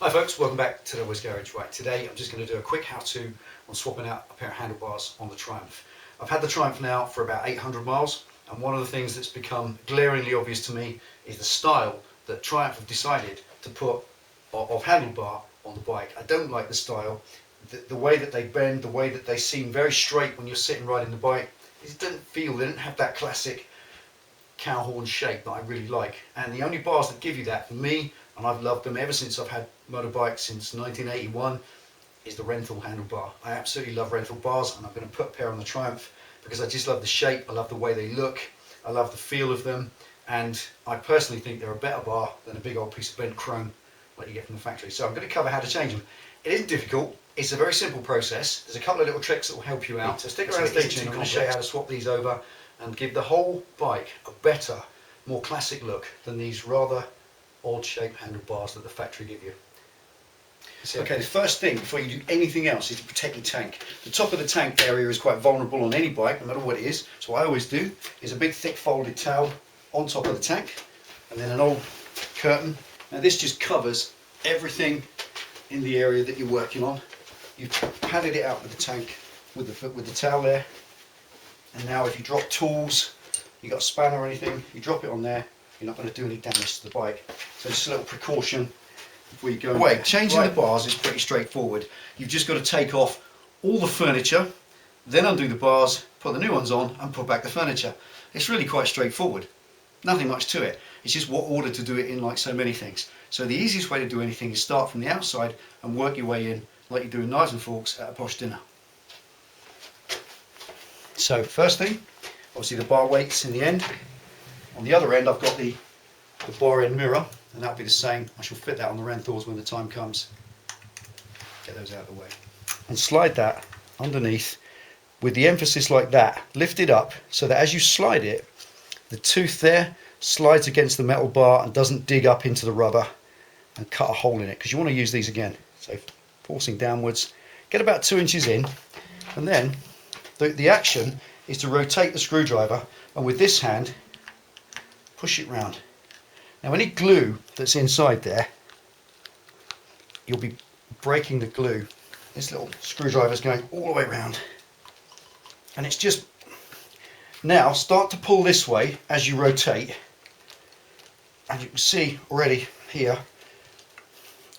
Hi folks, welcome back to Delboy's Garage. Right, today I'm just going to do a quick how-to on swapping out a pair of handlebars on the Triumph. I've had the Triumph now for about 800 miles, and one of the things that's become glaringly obvious to me is the style that Triumph have decided to put of handlebar on the bike. I don't like the style, the way that they bend, the way that they seem very straight when you're sitting riding the bike. It doesn't feel, they don't have that classic cow horn shape that I really like, and the only bars that give you that for me, and I've loved them ever since I've had motorbikes since 1981, is the Renthal handlebar. I absolutely love Renthal bars, and I'm going to put a pair on the Triumph because I just love the shape, I love the way they look, I love the feel of them, and I personally think they're a better bar than a big old piece of bent chrome like you get from the factory. So I'm going to cover how to change them. It isn't difficult, it's a very simple process. There's a couple of little tricks that will help you out, so stick around and stay tuned. I'm going to show you how to swap these over and give the whole bike a better, more classic look than these rather odd shaped handlebars that the factory give you. Okay, the first thing before you do anything else is to protect your tank. The top of the tank area is quite vulnerable on any bike, no matter what it is. So what I always do is a big thick folded towel on top of the tank, and then an old curtain. Now this just covers everything in the area that you're working on. You've padded it out with the tank with the towel there. And now if you drop tools, you got a spanner or anything, you drop it on there, you're not going to do any damage to the bike. So just a little precaution before you go away. Changing the bars is pretty straightforward. You've just got to take off all the furniture, then undo the bars, put the new ones on and put back the furniture. It's really quite straightforward. Nothing much to it. It's just what order to do it in, like so many things. So the easiest way to do anything is start from the outside and work your way in like you do in knives and forks at a posh dinner. So first thing, obviously the bar weights in the end. On the other end I've got the bar end mirror, and that'll be the same. I shall fit that on the Renthals when the time comes. Get those out of the way. And slide that underneath with the emphasis like that. Lift it up so that as you slide it, the tooth there slides against the metal bar and doesn't dig up into the rubber and cut a hole in it, because you want to use these again. So forcing downwards, get about 2 inches in, and then the action is to rotate the screwdriver, and with this hand push it round. Now any glue that's inside there, you'll be breaking the glue. This little screwdriver is going all the way around, and it's just, now start to pull this way as you rotate, and you can see already here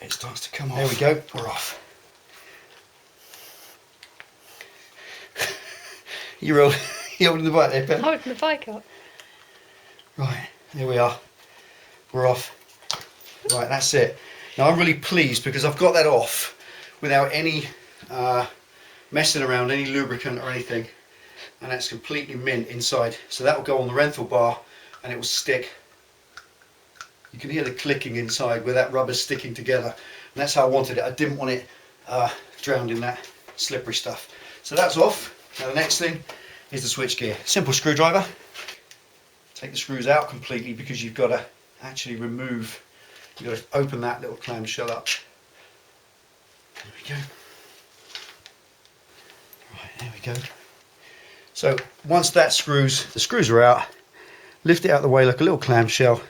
it starts to come off. There we go, we're off. You're holding the bike there, Ben? Holding the bike up. Right, there we are. We're off. Right, that's it. Now I'm really pleased because I've got that off without any messing around, any lubricant or anything. And that's completely mint inside. So that will go on the Renthal bar and it will stick. You can hear the clicking inside where that rubber's sticking together. And that's how I wanted it. I didn't want it drowned in that slippery stuff. So that's off. Now the next thing is the switchgear. Simple screwdriver. Take the screws out completely because you've got to actually remove, you've got to open that little clamshell up. There we go. Right, there we go. So once the screws are out, lift it out of the way like a little clamshell,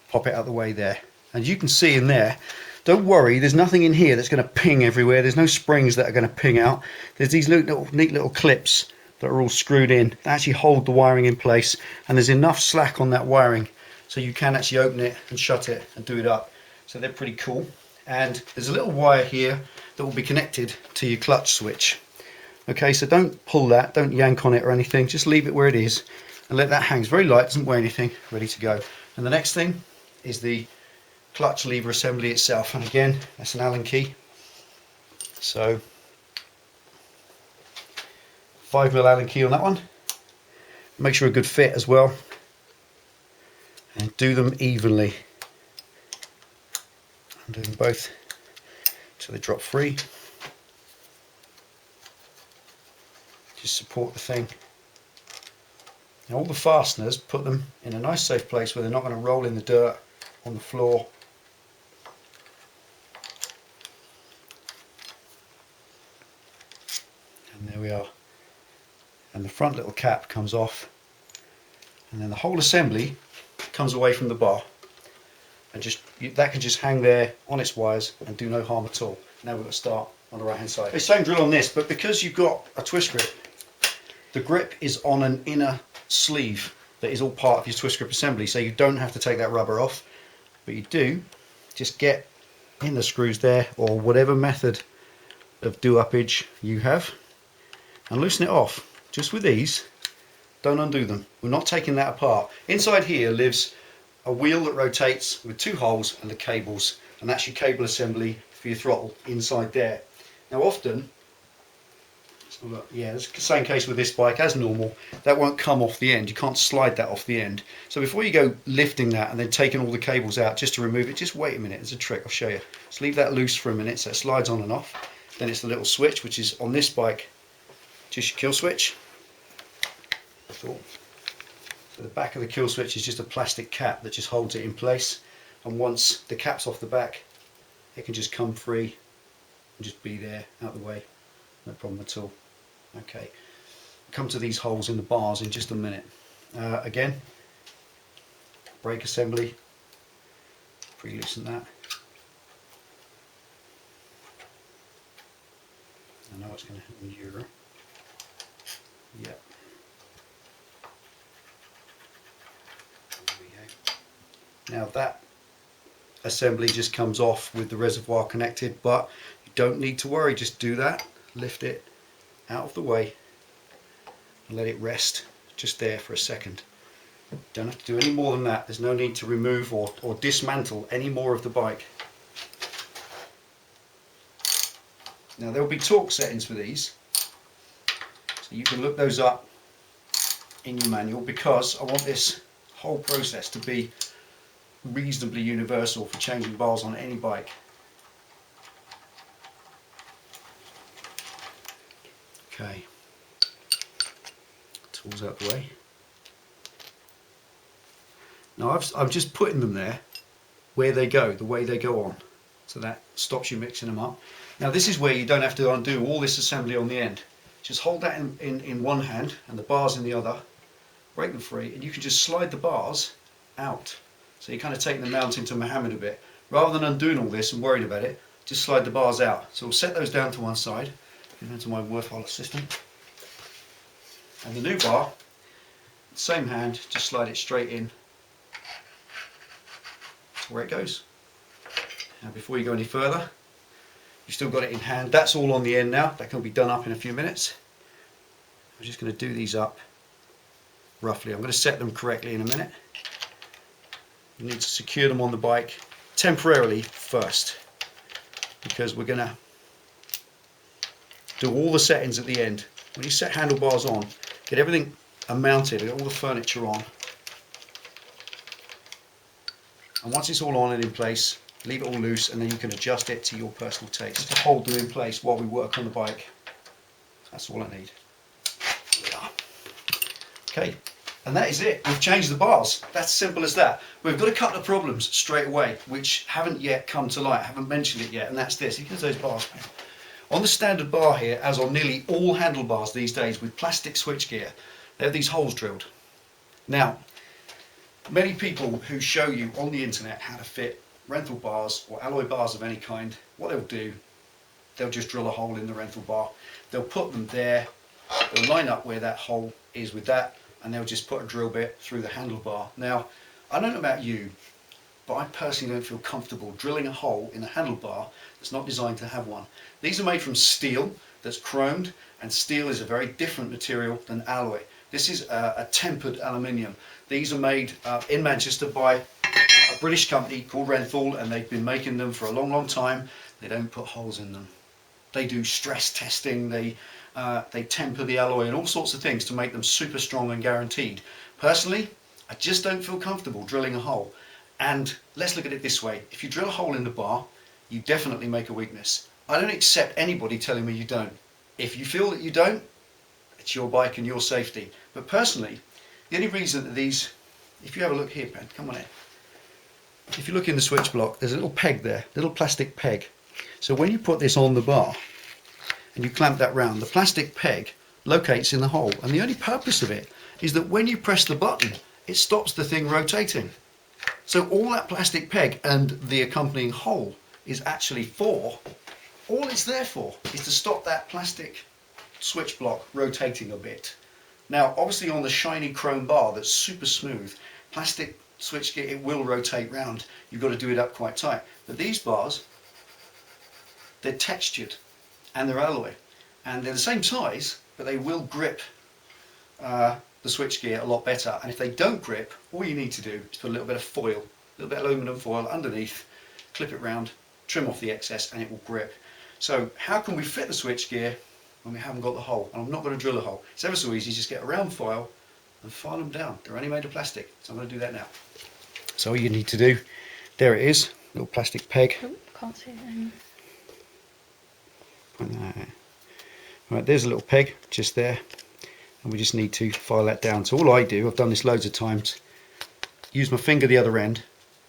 pop it out of the way there. And you can see in there, don't worry, there's nothing in here that's going to ping everywhere. There's no springs that are going to ping out. There's these neat little clips that are all screwed in that actually hold the wiring in place, and there's enough slack on that wiring so you can actually open it and shut it and do it up. So they're pretty cool. And there's a little wire here that will be connected to your clutch switch. Okay, so don't pull that, don't yank on it or anything, just leave it where it is and let that hang. It's very light, doesn't weigh anything, ready to go. And the next thing is the clutch lever assembly itself, and again that's an Allen key. So 5mm Allen key on that one. Make sure a good fit as well, and do them evenly. I'm doing both so they drop free. Just support the thing. Now all the fasteners, put them in a nice safe place where they're not going to roll in the dirt on the floor. And there we are. And the front little cap comes off, and then the whole assembly comes away from the bar. and that can just hang there on its wires and do no harm at all. Now we've got to start on the right hand side. It's same drill on this, but because you've got a twist grip, the grip is on an inner sleeve that is all part of your twist grip assembly, so you don't have to take that rubber off, but you do just get in the screws there, or whatever method of do-uppage you have, and loosen it off just with these. Don't undo them. We're not taking that apart. Inside here lives a wheel that rotates with 2 holes and the cables, and that's your cable assembly for your throttle inside there. Now often, yeah, it's the same case with this bike as normal, that won't come off the end. You can't slide that off the end. So before you go lifting that and then taking all the cables out just to remove it, just wait a minute. There's a trick, I'll show you. Just leave that loose for a minute so it slides on and off. Then it's the little switch, which is on this bike just your kill switch. So the back of the kill switch is just a plastic cap that just holds it in place, and once the cap's off the back, it can just come free and just be there out of the way, no problem at all. Okay, come to these holes in the bars in just a minute. Again, brake assembly, pre-loosen that. I know it's going to hit the Euro. Yep. There we go. Now that assembly just comes off with the reservoir connected, but you don't need to worry, just do that, lift it out of the way and let it rest just there for a second. Don't have to do any more than that. There's no need to remove or dismantle any more of the bike. Now there will be torque settings for these, so you can look those up in your manual, because I want this whole process to be reasonably universal for changing bars on any bike. Okay, tools out the way. Now I'm just putting them there where they go, the way they go on, so that stops you mixing them up. Now this is where you don't have to undo all this assembly on the end. Just hold that in one hand and the bars in the other, break them free, and you can just slide the bars out. So you're kind of taking the mountain to Muhammad a bit. Rather than undoing all this and worrying about it, just slide the bars out. So we'll set those down to one side, give them to my worthwhile assistant. And the new bar, same hand, just slide it straight in to where it goes. Now before you go any further, you've still got it in hand. That's all on the end now. That can be done up in a few minutes. I'm just going to do these up roughly. I'm going to set them correctly in a minute. You need to secure them on the bike temporarily first, because we're going to do all the settings at the end. When you set handlebars on, get everything mounted, get all the furniture on, and once it's all on and in place, leave it all loose, and then you can adjust it to your personal taste. To hold them in place while we work on the bike. That's all I need. There we are. Okay, and that is it. We've changed the bars. That's simple as that. We've got a couple of problems straight away which haven't yet come to light, haven't mentioned it yet, and that's this. Here's those bars. On the standard bar here, as on nearly all handlebars these days with plastic switchgear, they have these holes drilled. Now, many people who show you on the internet how to fit Renthal bars or alloy bars of any kind, what they'll do, they'll just drill a hole in the Renthal bar. They'll put them there, they'll line up where that hole is with that, and they'll just put a drill bit through the handlebar. Now, I don't know about you, but I personally don't feel comfortable drilling a hole in a handlebar that's not designed to have one. These are made from steel that's chromed, and steel is a very different material than alloy. This is a tempered aluminium. These are made in Manchester by a British company called Renthal, and they've been making them for a long, long time. They don't put holes in them. They do stress testing, they temper the alloy and all sorts of things to make them super strong and guaranteed. Personally, I just don't feel comfortable drilling a hole. And let's look at it this way. If you drill a hole in the bar, you definitely make a weakness. I don't accept anybody telling me you don't. If you feel that you don't, it's your bike and your safety. But personally, the only reason that these, if you have a look here, Ben, come on in. If you look in the switch block, there's a little peg there, little plastic peg. So when you put this on the bar and you clamp that round, the plastic peg locates in the hole. And the only purpose of it is that when you press the button, it stops the thing rotating. So all that plastic peg and the accompanying hole is actually for, all it's there for is to stop that plastic switch block rotating a bit. Now obviously on the shiny chrome bar that's super smooth, plastic switchgear, it will rotate round. You've got to do it up quite tight. But these bars, they're textured and they're alloy. And they're the same size, but they will grip the switchgear a lot better. And if they don't grip, all you need to do is put a little bit of foil, a little bit of aluminum foil underneath, clip it round, trim off the excess, and it will grip. So how can we fit the switchgear when we haven't got the hole? And I'm not going to drill a hole. It's ever so easy. Just get a round file and file them down. They're only made of plastic, so I'm going to do that now. So all you need to do, there it is, little plastic peg. Oh, can't see it anymore. Right, there's a little peg just there, and we just need to file that down. So all I do, I've done this loads of times, use my finger the other end,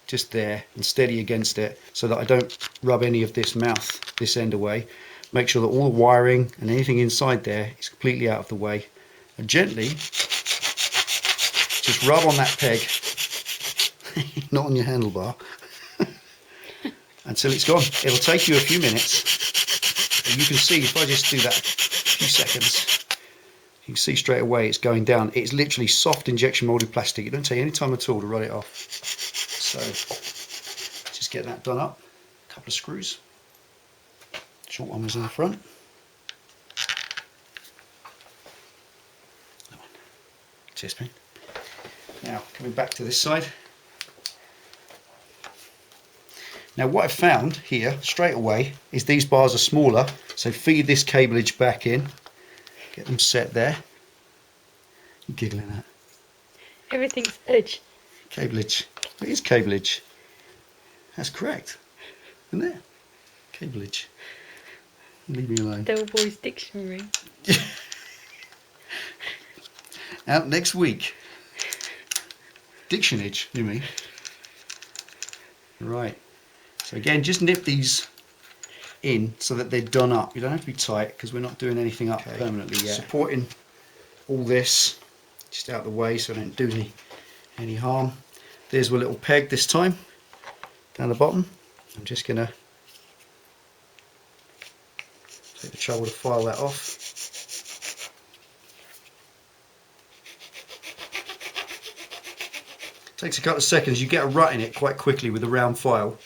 just there, and steady against it so that I don't rub any of this mouth, this end away. Make sure that all the wiring and anything inside there is completely out of the way, and gently just rub on that peg, not on your handlebar, until it's gone. It'll take you a few minutes. And you can see, if I just do that a few seconds, you can see straight away it's going down. It's literally soft injection molded plastic. It don't take any time at all to run it off. So just get that done up. A couple of screws. Short one was in the front. Cheers, mate. Now coming back to this side. Now what I've found here straight away is these bars are smaller, so feed this cableage back in, get them set there. You're giggling at? Everything's edge. Cableage. It is cableage. That's correct. Isn't it? Cableage. Leave me alone. Delboy's dictionary. Out next week. Dictionage, you mean? Right. So again, just nip these in so that they're done up. You don't have to be tight because we're not doing anything up permanently yet. Supporting all this just out of the way so I don't do any harm. There's my little peg this time down the bottom. I'm just going to take the trouble to file that off. Takes a couple of seconds. You get a rut in it quite quickly with a round file,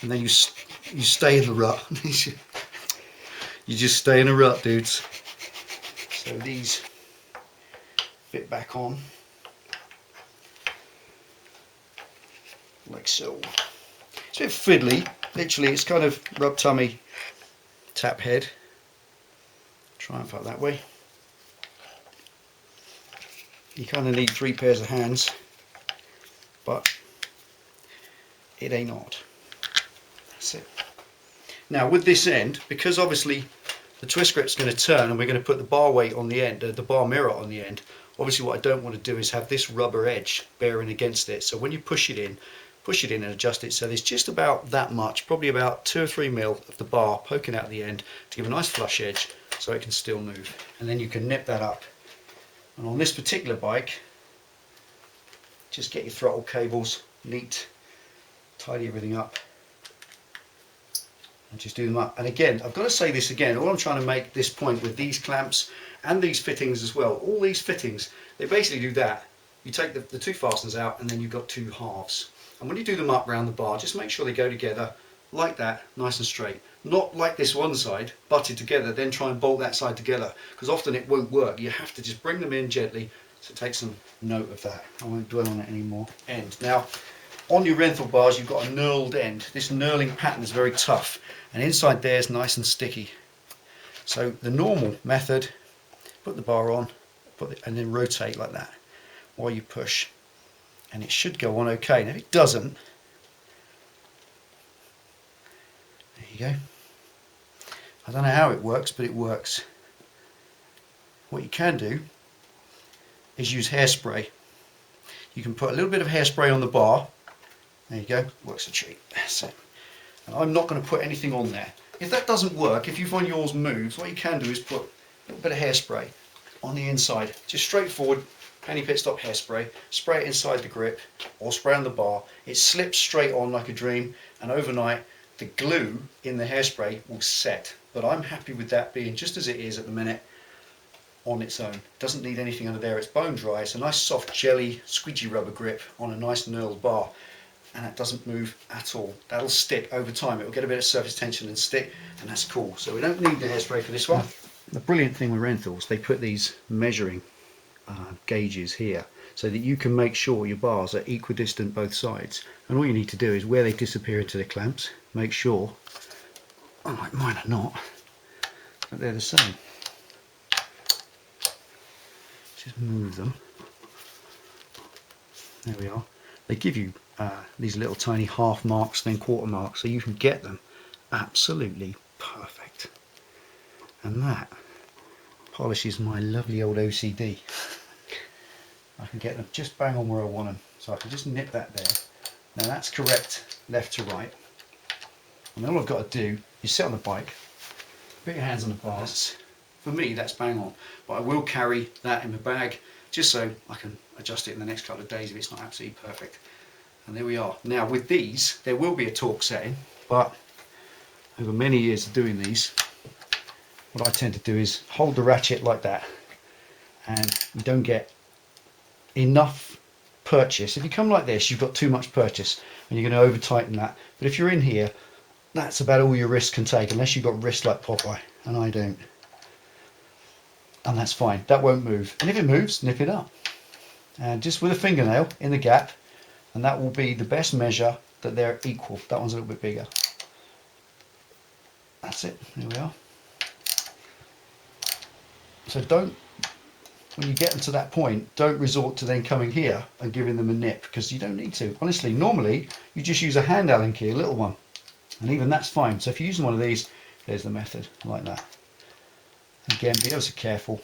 and then you stay in the rut. You just stay in a rut, dudes. So these fit back on like so. It's a bit fiddly. Literally, it's kind of rub tummy, tap head. Triumph up that way. You kind of need 3 pairs of hands, but it ain't odd. That's it. Now with this end, because obviously the twist grip's going to turn and we're going to put the bar weight on the end, the bar mirror on the end, obviously what I don't want to do is have this rubber edge bearing against it. So when you push it in and adjust it so there's just about that much, probably about 2 or 3 mil of the bar poking out the end to give a nice flush edge so it can still move. And then you can nip that up. And on this particular bike, just get your throttle cables neat, tidy everything up, and just do them up. And again, I've got to say this again, all I'm trying to make this point with these clamps and these fittings as well, all these fittings, they basically do that. You take the 2 fasteners out and then you've got 2 halves. And when you do them up around the bar, just make sure they go together like that, nice and straight. Not like this one side, butted together, then try and bolt that side together, because often it won't work. You have to just bring them in gently. So take some note of that. I won't dwell on it anymore. End. Now, on your Renthal bars, you've got a knurled end. This knurling pattern is very tough, and inside there is nice and sticky. So the normal method, put the bar on, and then rotate like that while you push, and it should go on okay. Now if it doesn't, there you go. I don't know how it works, but it works. What you can do is use hairspray. You can put a little bit of hairspray on the bar. There you go, works a treat. That's it. And I'm not going to put anything on there. If that doesn't work, if you find yours moves, what you can do is put a little bit of hairspray on the inside. Just straightforward, Penny Pit Stop hairspray, spray it inside the grip or spray on the bar. It slips straight on like a dream, and overnight the glue in the hairspray will set. But I'm happy with that being just as it is at the minute on its own. It doesn't need anything under there, it's bone dry. It's a nice soft jelly squidgy rubber grip on a nice knurled bar, and it doesn't move at all. That'll stick over time. It'll get a bit of surface tension and stick, and that's cool. So we don't need the hairspray for this one. The brilliant thing with Renthals, they put these measuring gauges here so that you can make sure your bars are equidistant both sides, and all you need to do is where they disappear into the clamps, make sure, unlike mine are not, that they're the same. Just move them. There we are. They give you these little tiny half marks, then quarter marks, so you can get them absolutely perfect. And that polishes my lovely old OCD. I can get them just bang on where I want them, so I can just nip that there. Now that's correct left to right, and all I've got to do is sit on the bike, put your hands on the bars. For me that's bang on, but I will carry that in my bag just so I can adjust it in the next couple of days if it's not absolutely perfect. And there we are. Now with these there will be a torque setting, but over many years of doing these, what I tend to do is hold the ratchet like that, and you don't get enough purchase. If you come like this, you've got too much purchase and you're going to over tighten that. But if you're in here, that's about all your wrist can take, unless you've got wrists like Popeye, and I don't. And that's fine, that won't move. And if it moves, nip it up. And just with a fingernail in the gap, and that will be the best measure that they're equal. That one's a little bit bigger. That's it, there we are. So don't, when you get them to that point, don't resort to then coming here and giving them a nip, because you don't need to. Honestly, normally you just use a hand Allen key, a little one, and even that's fine. So if you're using one of these, there's the method, like that. Again, be ever so careful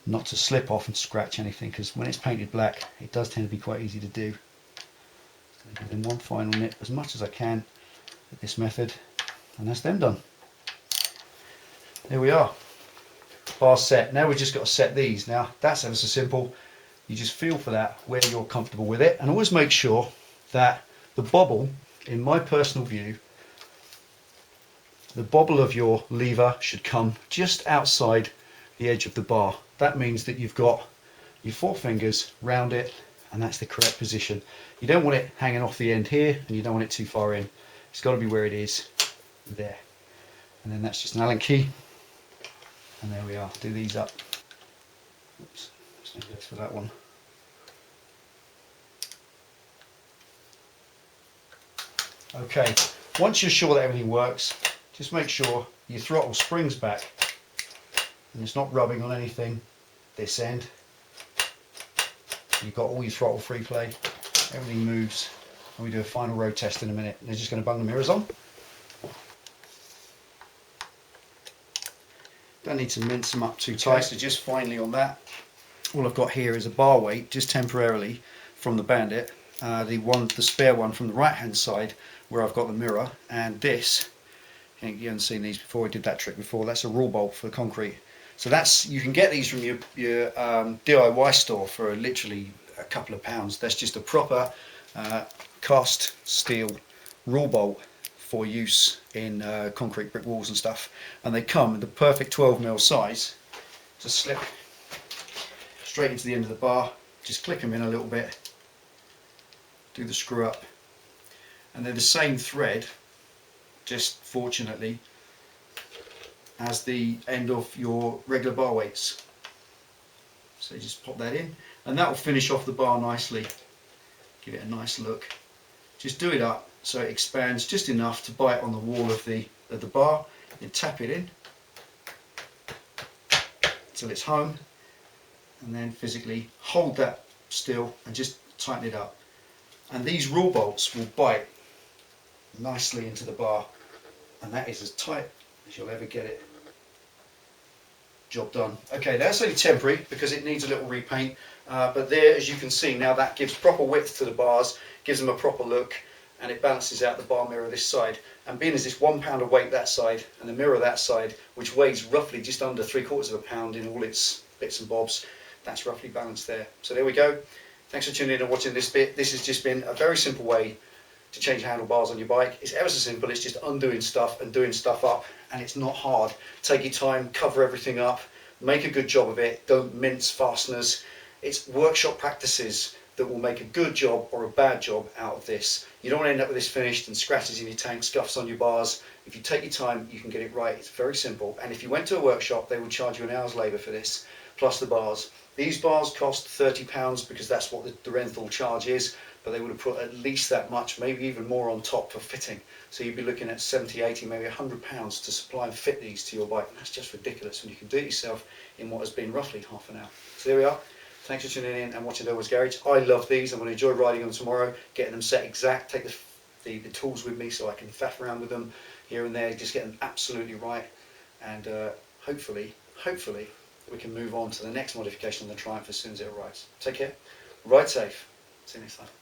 not to slip off and scratch anything, because when it's painted black, it does tend to be quite easy to do. So give them one final nip as much as I can with this method, and that's them done. There we are. Bar set. Now we've just got to set these. Now that's ever so simple. You just feel for that where you're comfortable with it, and always make sure that the bobble, in my personal view, the bobble of your lever should come just outside the edge of the bar. That means that you've got your four fingers round it, and that's the correct position. You don't want it hanging off the end here, and you don't want it too far in. It's got to be where it is, there. And then that's just an Allen key. And there we are. Do these up. Oops, let's do this for that one. Okay, once you're sure that everything works, just make sure your throttle springs back and it's not rubbing on anything this end. You've got all your throttle free play, everything moves, and we do a final road test in a minute. They're just going to bung the mirrors on. Don't need to mince them up too tight, so just finally on that, all I've got here is a bar weight, just temporarily, from the Bandit, the spare one from the right hand side where I've got the mirror, and this, I think you haven't seen these before, I did that trick before, that's a rule bolt for concrete. So that's, you can get these from your DIY store for literally a couple of pounds. That's just a proper cast steel rule bolt for use in concrete brick walls and stuff, and they come in the perfect 12mm size to slip straight into the end of the bar. Just click them in a little bit, do the screw up, and they're the same thread, just fortunately, as the end of your regular bar weights. So you just pop that in, and that will finish off the bar nicely, give it a nice look. Just do it up so it expands just enough to bite on the wall of the bar, then tap it in till it's home, and then physically hold that still and just tighten it up. And these rule bolts will bite nicely into the bar, and that is as tight as you'll ever get it. Job done. Okay, that's only temporary because it needs a little repaint, but there, as you can see now, that gives proper width to the bars, gives them a proper look, and it balances out the bar mirror this side. And being as it's 1 pound of weight that side and the mirror that side, which weighs roughly just under 3/4 of a pound in all its bits and bobs, that's roughly balanced there. So there we go. Thanks for tuning in and watching this bit. This has just been a very simple way to change handlebars on your bike. It's ever so simple. It's just undoing stuff and doing stuff up, and it's not hard. Take your time, cover everything up, make a good job of it. Don't mince fasteners. It's workshop practices that will make a good job or a bad job out of this. You don't want to end up with this finished and scratches in your tank, scuffs on your bars. If you take your time, you can get it right. It's very simple. And if you went to a workshop, they would charge you an hour's labour for this, plus the bars. These bars cost £30 because that's what the Renthal charge is, but they would have put at least that much, maybe even more on top for fitting. So you'd be looking at 70, 80, maybe £100 to supply and fit these to your bike. And that's just ridiculous when you can do it yourself in what has been roughly half an hour. So there we are. Thanks for tuning in and watching Delboy's Garage. I love these. I'm going to enjoy riding them tomorrow, getting them set exact, take the tools with me so I can faff around with them here and there, just get them absolutely right. And hopefully, we can move on to the next modification on the Triumph as soon as it arrives. Take care, ride safe, see you next time.